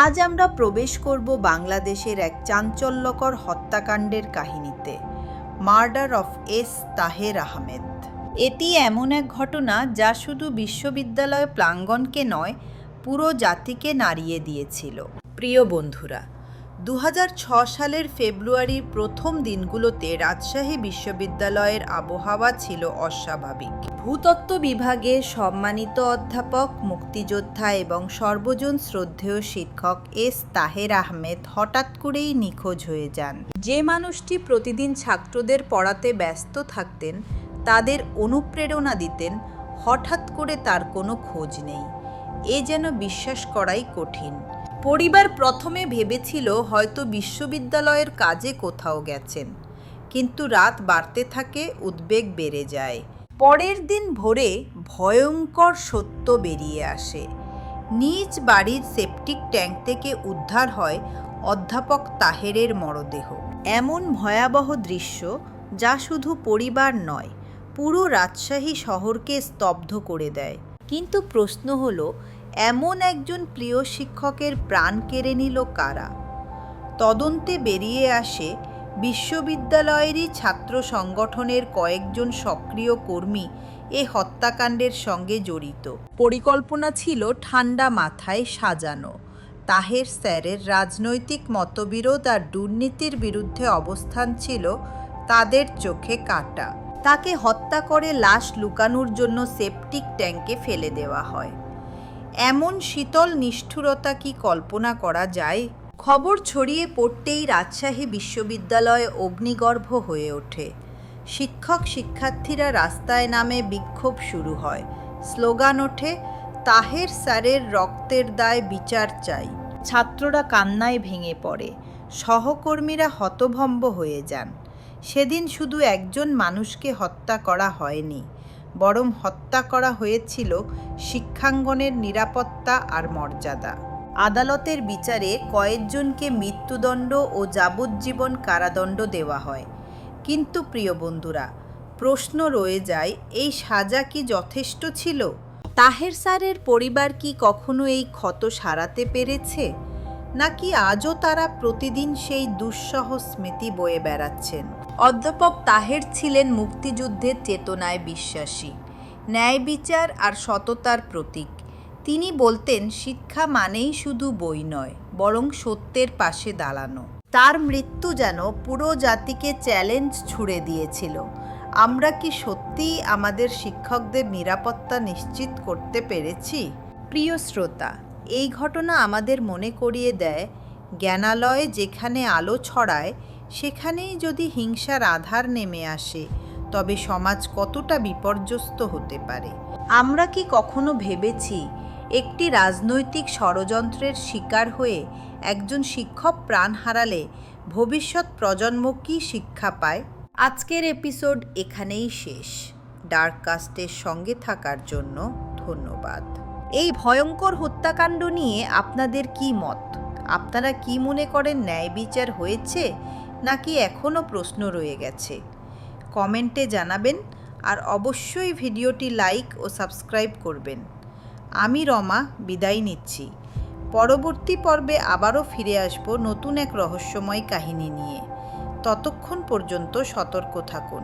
আজ আমরা প্রবেশ করব বাংলাদেশের এক চাঞ্চল্যকর হত্যাকাণ্ডের কাহিনীতে, murder of S Taher Ahmed. এটি এমন এক ঘটনা যা শুধু বিশ্ববিদ্যালয় প্রাঙ্গণকে নয়, পুরো জাতিকে নাড়িয়ে দিয়েছিল। প্রিয় বন্ধুরা, 2006 সালের ফেব্রুয়ারির প্রথম দিনগুলোতে রাজশাহী বিশ্ববিদ্যালয়ের আবহাওয়া ছিল অস্বাভাবিক। ভূতত্ত্ব বিভাগে সম্মানিত অধ্যাপক, মুক্তিযোদ্ধা এবং সর্বজন শ্রদ্ধেয় শিক্ষক এস তাহের আহমেদ হঠাৎ করেই নিখোঁজ হয়ে যান। যে মানুষটি প্রতিদিন ছাত্রদের পড়াতে ব্যস্ত থাকতেন, তাদের অনুপ্রেরণা দিতেন, হঠাৎ করে তার কোনো খোঁজ নেই। এ যেন বিশ্বাস করাই কঠিন। পরিবার প্রথমে ভেবেছিল হয়তো বিশ্ববিদ্যালয়ের কাজে কোথাও গেছেন, কিন্তু রাত বাড়তে থাকে, উদ্বেগ বেড়ে যায়। পরের দিন ভোরে ভয়ঙ্কর সত্য বেরিয়ে আসে। নিজ বাড়ির সেপটিক ট্যাঙ্ক থেকে উদ্ধার হয় অধ্যাপক তাহেরের মরদেহ। এমন ভয়াবহ দৃশ্য যা শুধু পরিবার নয়, পুরো রাজশাহী শহরকে স্তব্ধ করে দেয়। কিন্তু প্রশ্ন হলো, এমন একজন প্রিয় শিক্ষকের প্রাণ কেড়ে নিল কারা? তদন্তে বেরিয়ে আসে বিশ্ববিদ্যালয়েরই ছাত্র সংগঠনের কয়েকজন সক্রিয় কর্মী এ হত্যাকাণ্ডের সঙ্গে জড়িত। পরিকল্পনা ছিল ঠান্ডা মাথায় সাজানো। তাহের স্যারের রাজনৈতিক মতবিরোধ আর দুর্নীতির বিরুদ্ধে অবস্থান ছিল তাদের চোখে কাঁটা। তাকে হত্যা করে লাশ লুকানোর জন্য সেপটিক ট্যাঙ্কে ফেলে দেওয়া হয়। এমন শীতল নিষ্ঠুরতা কি কল্পনা করা যায়? খবর ছড়িয়ে পড়তেই রাজশাহী বিশ্ববিদ্যালয় অগ্নিগর্ভ হয়ে ওঠে। শিক্ষক শিক্ষার্থীরা রাস্তায় নামে, বিক্ষোভ শুরু হয়। স্লোগান ওঠে, তাহের স্যারের রক্তের দায় বিচার চাই। ছাত্ররা কান্নায় ভেঙে পড়ে, সহকর্মীরা হতভম্ব হয়ে যান। সেদিন শুধু একজন মানুষকে হত্যা করা হয়নি, বরং হত্যা করা হয়েছিল শিক্ষাঙ্গনের নিরাপত্তা আর মর্যাদা। আদালতের বিচারে কয়েকজনকে মৃত্যুদণ্ড ও যাবজ্জীবন কারাদণ্ড দেওয়া হয়। কিন্তু প্রিয় বন্ধুরা, প্রশ্ন রয়ে যায়, এই সাজা কি যথেষ্ট ছিল? তাহের স্যারের পরিবার কি কখনো এই ক্ষত সারাতে পেরেছে, নাকি আজও তারা প্রতিদিন সেই দুঃসহ স্মৃতি বয়ে বেড়াচ্ছেন? অধ্যাপক তাহের ছিলেন মুক্তিযুদ্ধের চেতনায় বিশ্বাসী, ন্যায় বিচার আর সততার প্রতীক। তিনি বলতেন, শিক্ষা মানেই শুধু বই নয়, বরং সত্যের পাশে দাঁড়ানো। তার মৃত্যু যেন পুরো জাতিকে চ্যালেঞ্জ ছুড়ে দিয়েছিল। আমরা কি সত্যিই আমাদের শিক্ষকদের নিরাপত্তা নিশ্চিত করতে পেরেছি? প্রিয় শ্রোতা, এই ঘটনা আমাদের মনে করিয়ে দেয়, জ্ঞানালয়ে যেখানে আলো ছড়ায়, সেখানেই যদি হিংসার আধার নেমে আসে, তবে সমাজ কতটা বিপর্যস্ত হতে পারে। আমরা কি কখনো ভেবেছি, একটি রাজনৈতিক ষড়যন্ত্রের শিকার হয়ে একজন শিক্ষক প্রাণ হারালে ভবিষ্যৎ প্রজন্ম কী শিক্ষা পায়? আজকের এপিসোড এখানেই শেষ। ডার্ককাস্টের সঙ্গে থাকার জন্য ধন্যবাদ। এই ভয়ঙ্কর হত্যাকাণ্ড নিয়ে আপনাদের কি মত? আপনারা কি মনে করেন, ন্যায় বিচার হয়েছে, নাকি এখনও প্রশ্ন রয়ে গেছে? কমেন্টে জানাবেন, আর অবশ্যই ভিডিওটি লাইক ও সাবস্ক্রাইব করবেন। আমি রমা বিদায় নিচ্ছি। পরবর্তী পর্বে আবারও ফিরে আসব নতুন এক রহস্যময় কাহিনী নিয়ে। ততক্ষণ পর্যন্ত সতর্ক থাকুন।